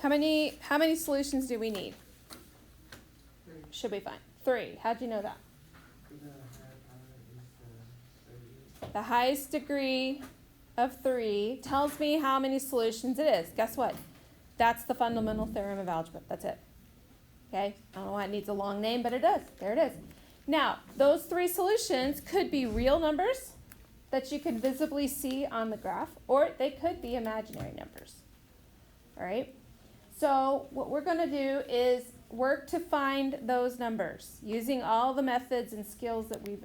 How many solutions do we need? 3. Should be fine. 3. How'd you know that? The highest degree of 3 tells me how many solutions it is. Guess what? That's the fundamental theorem of algebra. That's it. Okay? I don't know why it needs a long name, but it does. There it is. Now, those 3 solutions could be real numbers that you could visibly see on the graph, or they could be imaginary numbers. All right? So what we're going to do is work to find those numbers using all the methods and skills that we've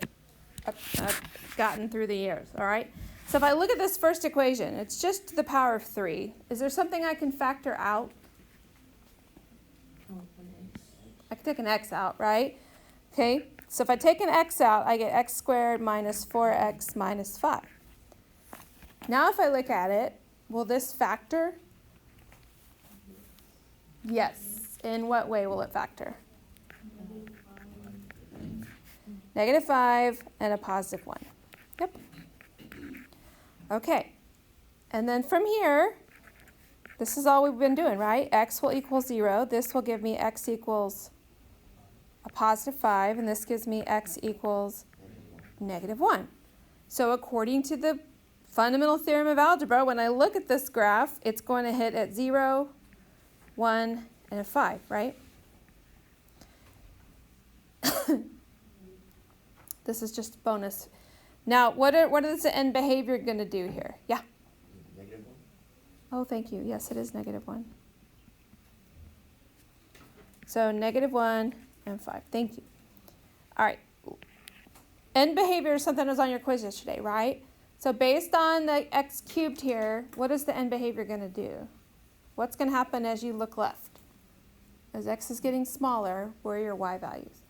gotten through the years. All right? So if I look at this first equation, it's just to the power of 3. Is there something I can factor out? I can take an x out, right? Okay, so if I take an x out, I get x squared minus 4x minus 5. Now if I look at it, will this factor? Yes. In what way will it factor? -5 and a +1. Yep. Okay. And then from here, this is all we've been doing, right? X will equal 0. This will give me x equals a +5, and this gives me x equals -1. So according to the fundamental theorem of algebra, when I look at this graph, it's going to hit at 0, 1, and a 5, right? This is just bonus. Now, what is the end behavior going to do here? Yeah? -1. Oh, thank you. Yes, it is -1. So -1 and 5. Thank you. All right. End behavior is something that was on your quiz yesterday, right? So based on the x cubed here, what is the end behavior going to do? What's going to happen as you look left? As x is getting smaller, where are your y values?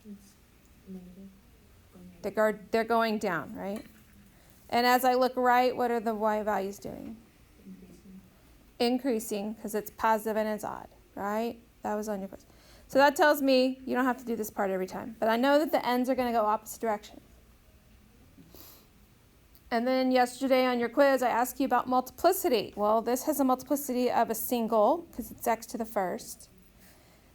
They're going down, right? And as I look right, what are the y values doing? Increasing, because it's positive and it's odd, right? That was on your quiz. So that tells me you don't have to do this part every time. But I know that the ends are going to go opposite directions. And then yesterday on your quiz, I asked you about multiplicity. Well, this has a multiplicity of a single, because it's x to the first.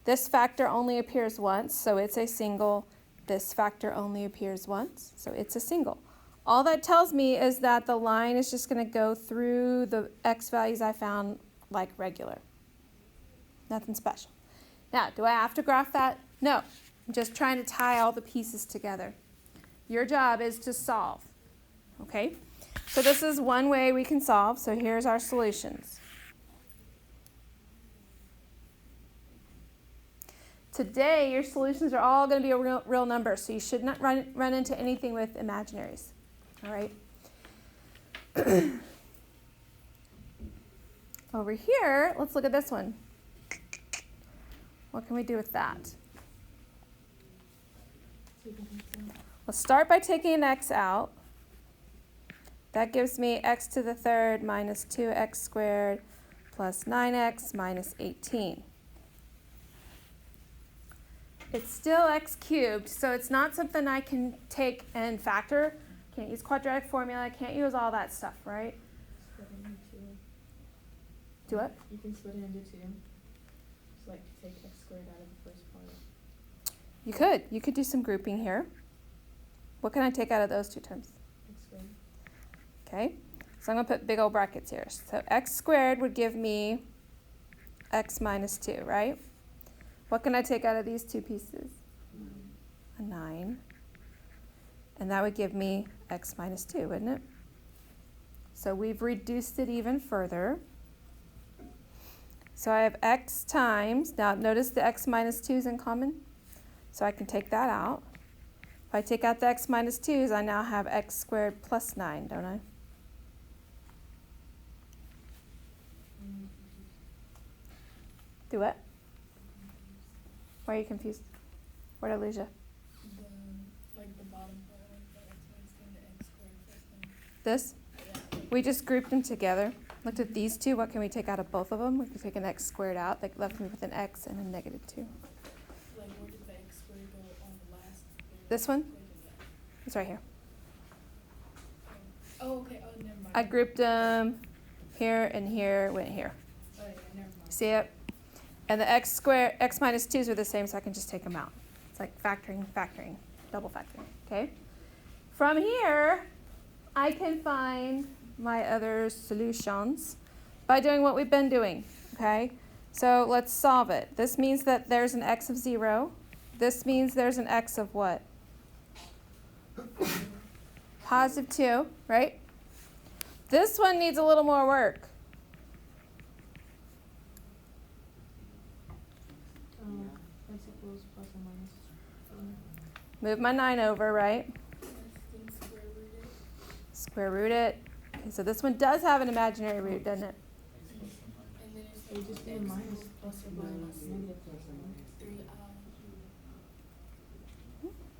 This factor only appears once, so it's a single. This factor only appears once, so it's a single. All that tells me is that the line is just going to go through the x values I found like regular. Nothing special. Now, do I have to graph that? No. I'm just trying to tie all the pieces together. Your job is to solve. Okay? So this is one way we can solve. So here's our solutions. Today, your solutions are all going to be a real number, so you should not run into anything with imaginaries. All right? Over here, let's look at this one. What can we do with that? Let's start by taking an x out. That gives me x to the third minus 2x squared plus 9x minus 18. It's still x cubed, so it's not something I can take and factor. Can't use quadratic formula, can't use all that stuff, right? Split it into 2. Do what? You can split it into 2. Just like take x squared out of the first part. You could. You could do some grouping here. What can I take out of those two terms? X squared. Okay, so I'm going to put big old brackets here. So x squared would give me x minus 2, right? What can I take out of these two pieces? 9. A 9. And that would give me x minus 2, wouldn't it? So we've reduced it even further. So I have x times, now notice the x minus 2 is in common, so I can take that out. If I take out the x minus 2's, I now have x squared plus 9, don't I? Do what? Why are you confused? Where did I lose you? Like the bottom part, like the x minus 2 and the x squared plus 9. This? Yeah. We just grouped them together. Looked at these two. What can we take out of both of them? We can take an x squared out. That left me with an x and a -2. Like where did the x squared go on the last? This one? It's right here. Oh, okay. Oh, never mind. I grouped them here and here, went here. Oh, yeah, never mind. See it? And the x minus 2's are the same, so I can just take them out. It's like factoring, double factoring, okay? From here, I can find my other solutions by doing what we've been doing, okay? So let's solve it. This means that there's an x of 0. This means there's an x of what? Positive 2, right? This one needs a little more work. X equals plus or minus. Move my 9 over, right? Then square root it. Square root it. Okay, so this one does have an imaginary root, doesn't it? And then it's So you just do a minus plus or minus negative plus or minus. 3i.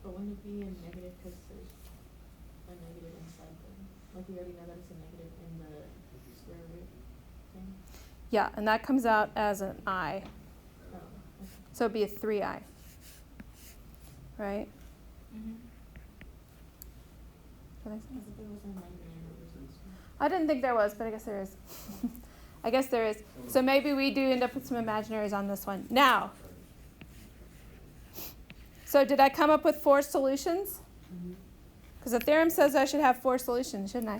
But wouldn't it be a negative because there's a negative inside the, like we already know that it's a negative in the square root thing? Yeah, and that comes out as an I. Oh, okay. So it'd be a 3i. Right? Mm-hmm. That makes I sense? thought there was a imaginary numbers in this one. I didn't think there was, but I guess there is. I guess there is. So maybe we do end up with some imaginaries on this one. Now, so did I come up with 4 solutions? Because the theorem says I should have 4 solutions, shouldn't I?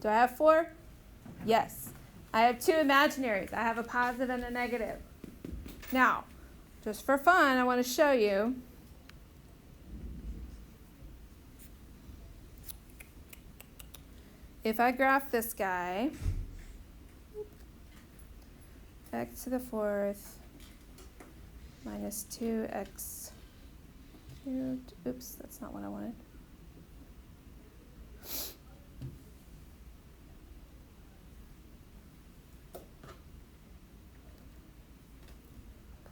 Do I have 4? Yes. I have 2 imaginaries. I have a positive and a negative. Now, just for fun, I want to show you. If I graph this guy, x to the 4th minus 2x cubed. Oops, that's not what I wanted.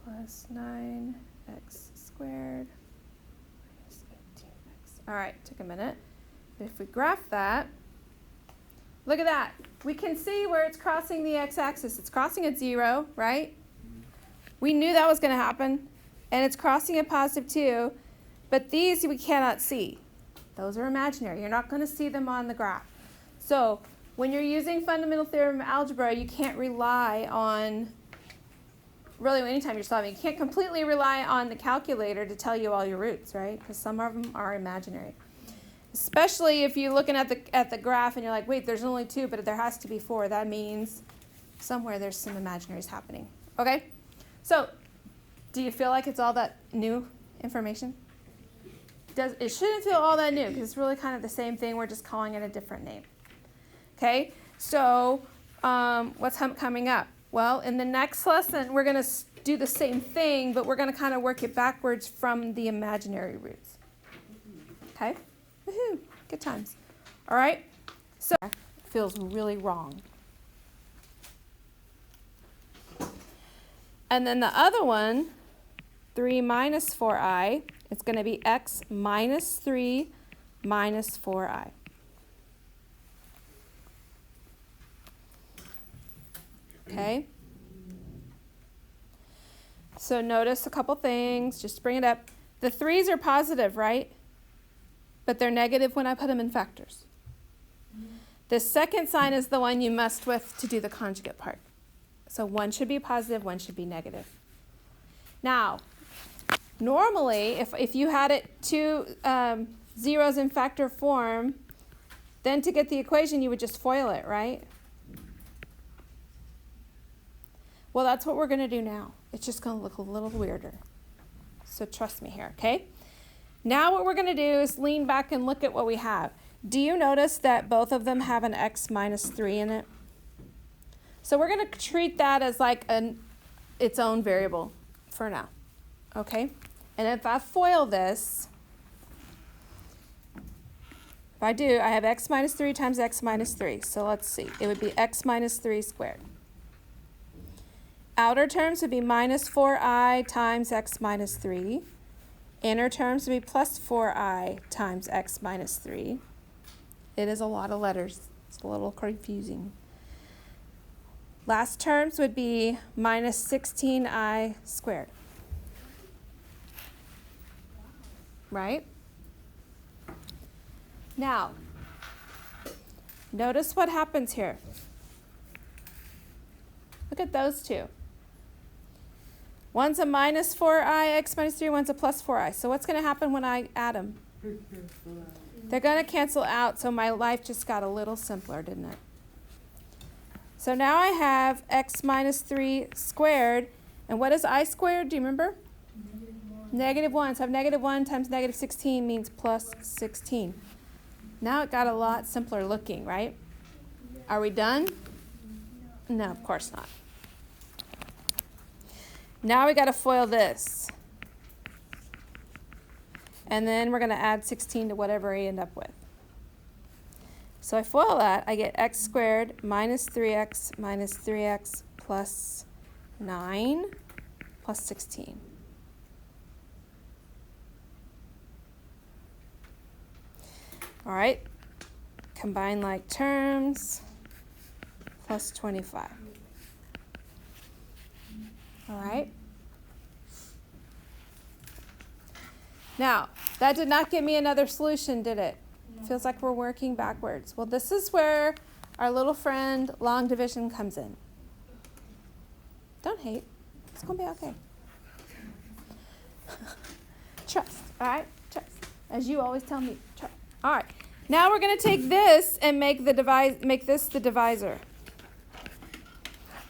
Plus 9x squared minus 18x. All right, took a minute. But if we graph that, look at that. We can see where it's crossing the x-axis. It's crossing at 0, right? We knew that was going to happen. And it's crossing at positive 2. But these we cannot see. Those are imaginary. You're not going to see them on the graph. So when you're using fundamental theorem algebra, you can't rely on, really anytime you're solving, you can't completely rely on the calculator to tell you all your roots, right? Because some of them are imaginary. Especially if you're looking at the graph and you're like, wait, there's only 2, but there has to be 4. That means somewhere there's some imaginaries happening. Okay? So, do you feel like it's all that new information? It shouldn't feel all that new because it's really kind of the same thing. We're just calling it a different name. Okay? So, what's coming up? Well, in the next lesson, we're going to do the same thing, but we're going to kind of work it backwards from the imaginary roots. Okay? Woohoo! Good times. All right? So, it feels really wrong. And then the other one, 3 minus 4i, it's going to be x minus 3 minus 4i. Okay? So notice a couple things. Just bring it up. The 3's are positive, right? But they're negative when I put them in factors. The second sign is the one you messed with to do the conjugate part. So one should be positive, one should be negative. Now, normally, if you had it 2 zeros in factor form, then to get the equation, you would just FOIL it, right? Well, that's what we're going to do now. It's just going to look a little weirder. So trust me here, okay? Now what we're going to do is lean back and look at what we have. Do you notice that both of them have an x minus 3 in it? So we're going to treat that as like its own variable for now, okay? And if I FOIL this, if I do, I have x minus 3 times x minus 3. So let's see. It would be x minus 3 squared. Outer terms would be minus 4i times x minus 3. Inner terms would be plus 4i times x minus 3. It is a lot of letters. It's a little confusing. Last terms would be minus 16i squared. Right? Now, notice what happens here. Look at those two. One's a minus 4i, x minus 3, one's a plus 4i. So what's going to happen when I add them? They're going to cancel out, so my life just got a little simpler, didn't it? So now I have x minus 3 squared. And what is I squared? Do you remember? -1. -1. So I have -1 times -16 means plus 16. Now it got a lot simpler looking, right? Are we done? No, of course not. Now we got to FOIL this. And then we're going to add 16 to whatever I end up with. So I FOIL that. I get x squared minus 3x plus 9 plus 16. All right. Combine like terms plus 25. All right. Now, that did not give me another solution, did it? No. Feels like we're working backwards. Well, this is where our little friend long division comes in. Don't hate. It's going to be okay. Trust, all right? Trust. As you always tell me, trust. All right. Now we're going to take this and make this the divisor.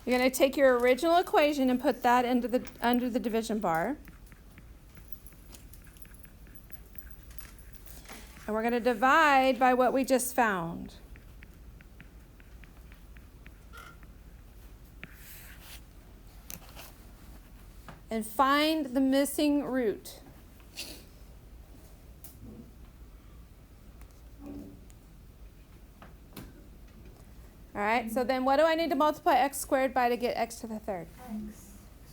You're going to take your original equation and put that under the division bar. And we're going to divide by what we just found. And find the missing root. All right, so then what do I need to multiply x squared by to get x to the third?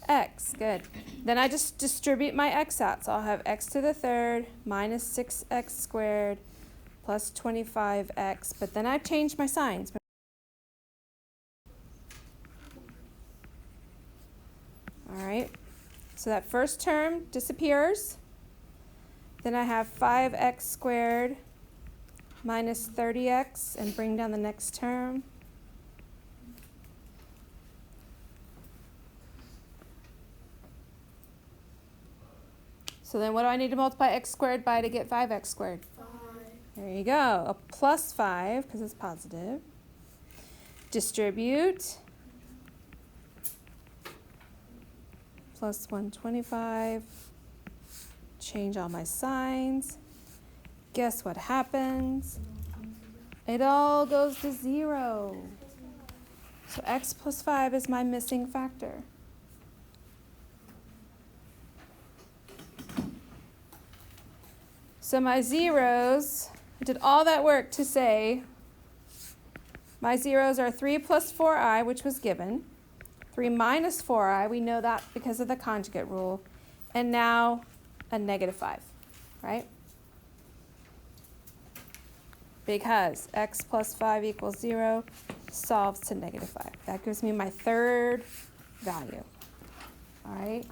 X, good. Then I just distribute my x out. So I'll have x to the third minus 6x squared plus 25x. But then I've changed my signs. All right, so that first term disappears. Then I have 5x squared minus 30x and bring down the next term. So then what do I need to multiply x squared by to get 5x squared? 5. There you go. A plus 5 because it's positive. Distribute. Plus 125. Change all my signs. Guess what happens? It all goes to 0. So x plus 5 is my missing factor. So my zeros, I did all that work to say my zeros are 3 plus 4i, which was given. 3 minus 4i, we know that because of the conjugate rule. And now a -5, right? Because x plus 5 equals 0 solves to -5. That gives me my third value. All right?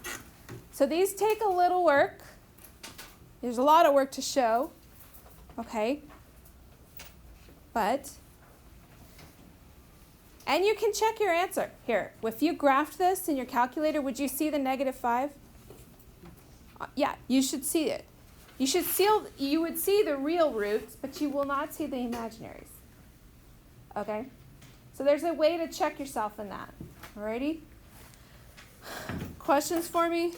So these take a little work. There's a lot of work to show, okay? And you can check your answer. Here, if you graphed this in your calculator, would you see the -5? Yeah, you should see it. You would see the real roots, but you will not see the imaginaries. Okay? So there's a way to check yourself in that. Alrighty? Questions for me?